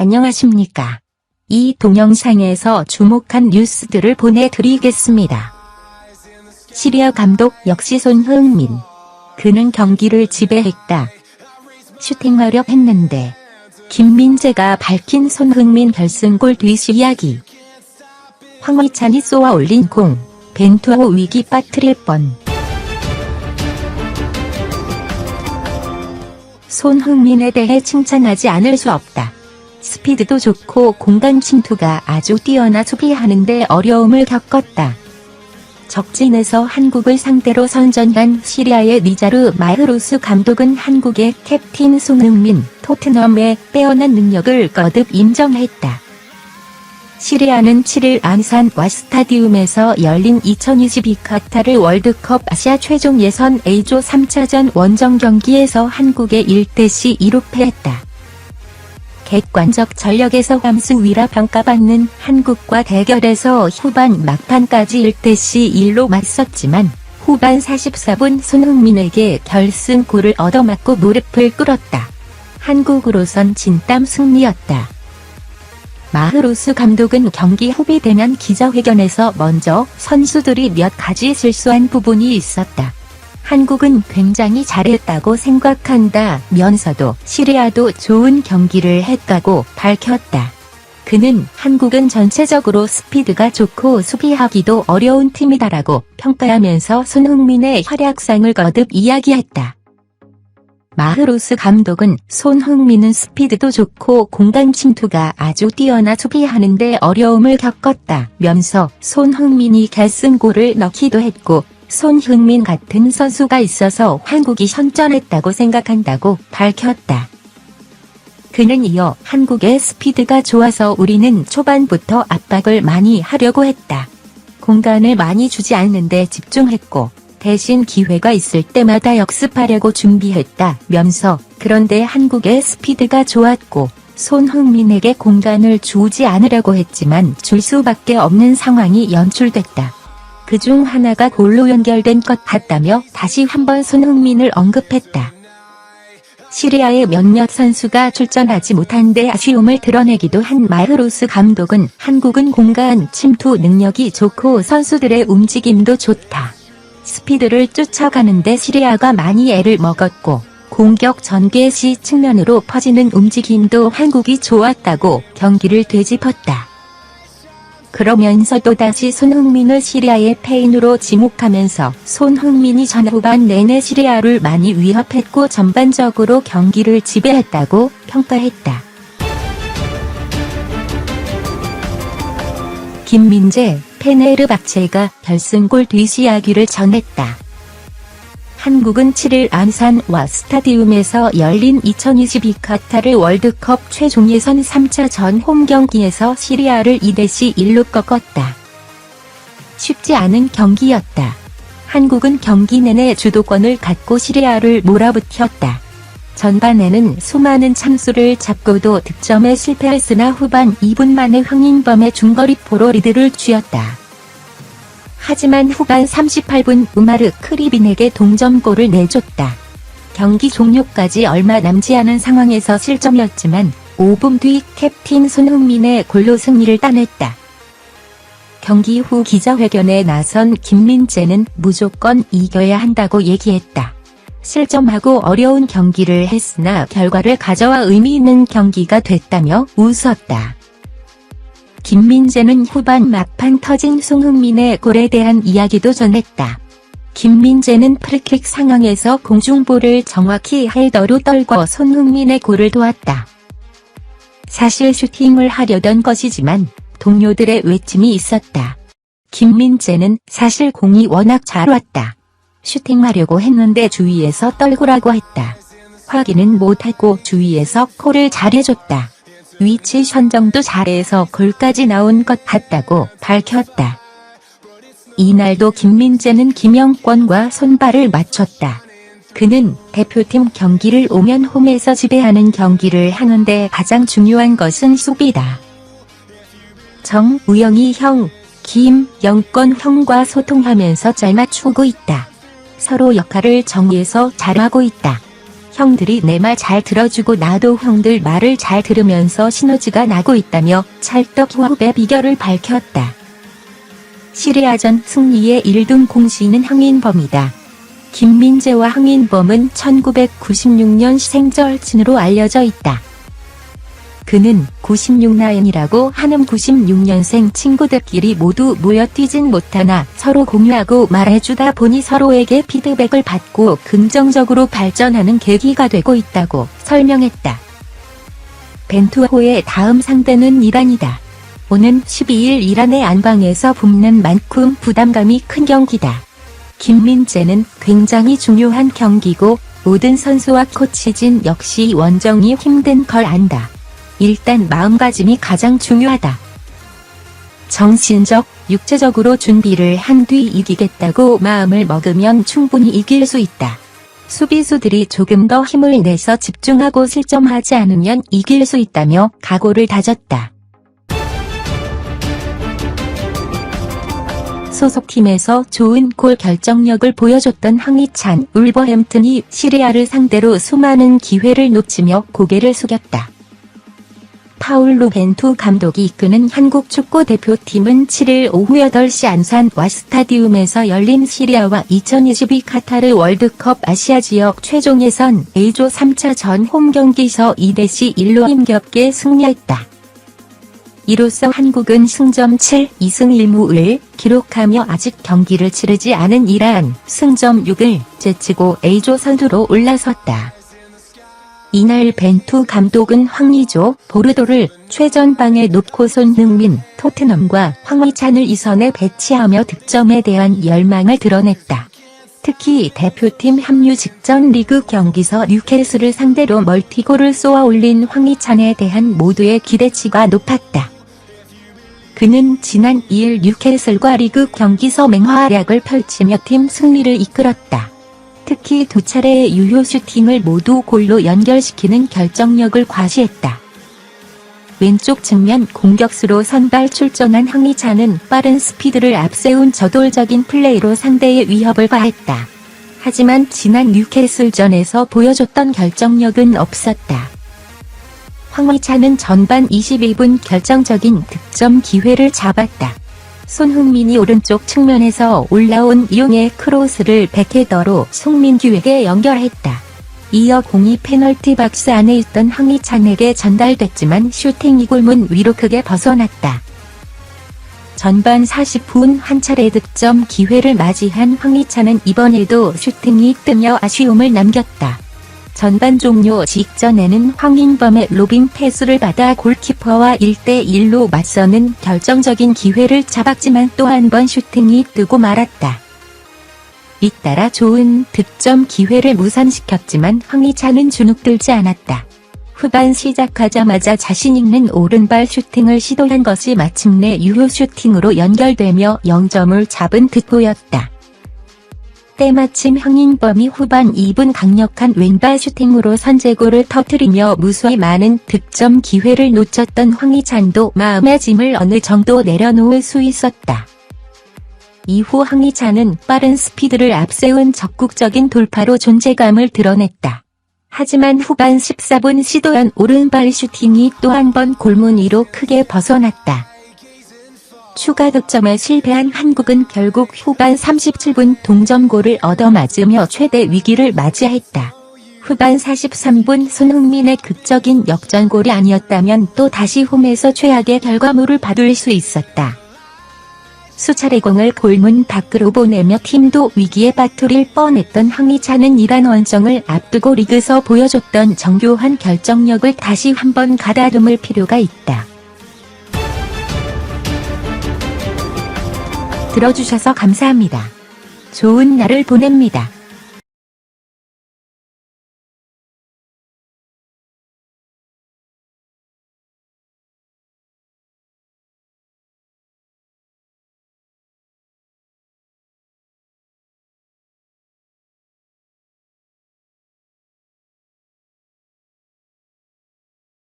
안녕하십니까. 이 동영상에서 주목한 뉴스들을 보내드리겠습니다. 시리아 감독 역시 손흥민. 그는 경기를 지배했다. 슈팅하려 했는데. 김민재가 밝힌 손흥민 결승골 뒤시 이야기. 황희찬이 쏘아 올린 공. 벤투호 위기 빠뜨릴 뻔. 손흥민에 대해 칭찬하지 않을 수 없다. 스피드도 좋고 공간 침투가 아주 뛰어나 수비하는데 어려움을 겪었다. 적진에서 한국을 상대로 선전한 시리아의 니자르 마흐로스 감독은 한국의 캡틴 손흥민, 토트넘의 빼어난 능력을 거듭 인정했다. 시리아는 7일 안산 와스타디움에서 열린 2022 카타르 월드컵 아시아 최종 예선 A조 3차전 원정 경기에서 한국에 1대2로 패했다. 객관적 전력에서 함수위라 평가받는 한국과 대결에서 후반 막판까지 1대1로 맞섰지만 후반 44분 손흥민에게 결승골을 얻어맞고 무릎을 꿇었다. 한국으로선 진땀 승리였다. 마흐로스 감독은 경기 후비 되면 기자회견에서 먼저 선수들이 몇 가지 실수한 부분이 있었다. 한국은 굉장히 잘했다고 생각한다면서도 시리아도 좋은 경기를 했다고 밝혔다. 그는 한국은 전체적으로 스피드가 좋고 수비하기도 어려운 팀이다라고 평가하면서 손흥민의 활약상을 거듭 이야기했다. 마흐로스 감독은 손흥민은 스피드도 좋고 공간 침투가 아주 뛰어나 수비하는데 어려움을 겪었다면서 손흥민이 결승골을 넣기도 했고 손흥민 같은 선수가 있어서 한국이 선전했다고 생각한다고 밝혔다. 그는 이어 한국의 스피드가 좋아서 우리는 초반부터 압박을 많이 하려고 했다. 공간을 많이 주지 않는데 집중했고 대신 기회가 있을 때마다 역습하려고 준비했다면서 그런데 한국의 스피드가 좋았고 손흥민에게 공간을 주지 않으려고 했지만 줄 수밖에 없는 상황이 연출됐다. 그중 하나가 골로 연결된 것 같다며 다시 한번 손흥민을 언급했다. 시리아의 몇몇 선수가 출전하지 못한 데 아쉬움을 드러내기도 한 마흐로스 감독은 한국은 공간 침투 능력이 좋고 선수들의 움직임도 좋다. 스피드를 쫓아가는데 시리아가 많이 애를 먹었고 공격 전개 시 측면으로 퍼지는 움직임도 한국이 좋았다고 경기를 되짚었다. 그러면서 또다시 손흥민을 시리아의 패인으로 지목하면서 손흥민이 전후반 내내 시리아를 많이 위협했고 전반적으로 경기를 지배했다고 평가했다. 김민재, 페네르바체가 결승골 뒤시 이야기를 전했다. 한국은 7일 안산 와스타디움에서 열린 2022 카타르 월드컵 최종 예선 3차전 홈 경기에서 시리아를 2대1로 꺾었다. 쉽지 않은 경기였다. 한국은 경기 내내 주도권을 갖고 시리아를 몰아붙였다. 전반에는 수많은 찬스를 잡고도 득점에 실패했으나 후반 2분 만에 황인범의 중거리 포로 리드를 쥐었다. 하지만 후반 38분 우마르 크리빈에게 동점골을 내줬다. 경기 종료까지 얼마 남지 않은 상황에서 실점이었지만 5분 뒤 캡틴 손흥민의 골로 승리를 따냈다. 경기 후 기자회견에 나선 김민재는 무조건 이겨야 한다고 얘기했다. 실점하고 어려운 경기를 했으나 결과를 가져와 의미 있는 경기가 됐다며 웃었다. 김민재는 후반 막판 터진 손흥민의 골에 대한 이야기도 전했다. 김민재는 프리킥 상황에서 공중볼을 정확히 헤더로 떨궈 손흥민의 골을 도왔다. 사실 슈팅을 하려던 것이지만 동료들의 외침이 있었다. 김민재는 사실 공이 워낙 잘 왔다. 슈팅하려고 했는데 주위에서 떨구라고 했다. 확인은 못하고 주위에서 콜을 잘해줬다. 위치 선정도 잘해서 골까지 나온 것 같다고 밝혔다. 이날도 김민재는 김영권과 손발을 맞췄다. 그는 대표팀 경기를 오면 홈에서 지배하는 경기를 하는데 가장 중요한 것은 수비다. 정우영이 형, 김영권 형과 소통하면서 잘 맞추고 있다. 서로 역할을 정해서 잘하고 있다. 형들이 내 말 잘 들어주고 나도 형들 말을 잘 들으면서 시너지가 나고 있다며 찰떡 호흡의 비결을 밝혔다. 시리아전 승리의 1등 공신은 황인범이다. 김민재와 황인범은 1996년 생절친으로 알려져 있다. 그는 96나인이라고 하는 96년생 친구들끼리 모두 모여 뛰진 못하나 서로 공유하고 말해주다 보니 서로에게 피드백을 받고 긍정적으로 발전하는 계기가 되고 있다고 설명했다. 벤투호의 다음 상대는 이란이다. 오는 12일 이란의 안방에서 붙는 만큼 부담감이 큰 경기다. 김민재는 굉장히 중요한 경기고 모든 선수와 코치진 역시 원정이 힘든 걸 안다. 일단 마음가짐이 가장 중요하다. 정신적, 육체적으로 준비를 한 뒤 이기겠다고 마음을 먹으면 충분히 이길 수 있다. 수비수들이 조금 더 힘을 내서 집중하고 실점하지 않으면 이길 수 있다며 각오를 다졌다. 소속팀에서 좋은 골 결정력을 보여줬던 황희찬, 울버햄튼이 시리아를 상대로 수많은 기회를 놓치며 고개를 숙였다. 파울로 벤투 감독이 이끄는 한국 축구대표팀은 7일 오후 8시 안산 와스타디움에서 열린 시리아와 2022 카타르 월드컵 아시아 지역 최종 예선 A조 3차전 홈경기에서 2-1로 힘겹게 승리했다. 이로써 한국은 승점 7, 2승 1무를 기록하며 아직 경기를 치르지 않은 이란 승점 6을 제치고 A조 선두로 올라섰다. 이날 벤투 감독은 황의조, 보르도를 최전방에 놓고 손흥민, 토트넘과 황희찬을 2선에 배치하며 득점에 대한 열망을 드러냈다. 특히 대표팀 합류 직전 리그 경기서 뉴캐슬을 상대로 멀티골을 쏘아 올린 황희찬에 대한 모두의 기대치가 높았다. 그는 지난 2일 뉴캐슬과 리그 경기서 맹활약을 펼치며 팀 승리를 이끌었다. 특히 2차례의 유효 슈팅을 모두 골로 연결시키는 결정력을 과시했다. 왼쪽 측면 공격수로 선발 출전한 황희찬은 빠른 스피드를 앞세운 저돌적인 플레이로 상대의 위협을 가했다. 하지만 지난 뉴캐슬전에서 보여줬던 결정력은 없었다. 황희찬은 전반 21분 결정적인 득점 기회를 잡았다. 손흥민이 오른쪽 측면에서 올라온 이용의 크로스를 백헤더로 송민규에게 연결했다. 이어 공이 페널티 박스 안에 있던 황희찬에게 전달됐지만 슈팅이 골문 위로 크게 벗어났다. 전반 40분 한 차례 득점 기회를 맞이한 황희찬은 이번에도 슈팅이 뜨며 아쉬움을 남겼다. 전반 종료 직전에는 황인범의 로빙 패스를 받아 골키퍼와 1대1로 맞서는 결정적인 기회를 잡았지만 또 한 번 슈팅이 뜨고 말았다. 잇따라 좋은 득점 기회를 무산시켰지만 황희찬은 주눅들지 않았다. 후반 시작하자마자 자신 있는 오른발 슈팅을 시도한 것이 마침내 유효 슈팅으로 연결되며 0점을 잡은 듯 보였다. 때마침 황인범이 후반 2분 강력한 왼발 슈팅으로 선제골을 터뜨리며 무수히 많은 득점 기회를 놓쳤던 황희찬도 마음의 짐을 어느 정도 내려놓을 수 있었다. 이후 황희찬은 빠른 스피드를 앞세운 적극적인 돌파로 존재감을 드러냈다. 하지만 후반 14분 시도한 오른발 슈팅이 또 한 번 골문 위로 크게 벗어났다. 추가 득점에 실패한 한국은 결국 후반 37분 동점골을 얻어맞으며 최대 위기를 맞이했다. 후반 43분 손흥민의 극적인 역전골이 아니었다면 또 다시 홈에서 최악의 결과물을 받을 수 있었다. 수차례 공을 골문 밖으로 보내며 팀도 위기에 빠뜨릴 뻔했던 황희찬은 이란 원정을 앞두고 리그에서 보여줬던 정교한 결정력을 다시 한번 가다듬을 필요가 있다. 들어주셔서 감사합니다. 좋은 날을 보냅니다.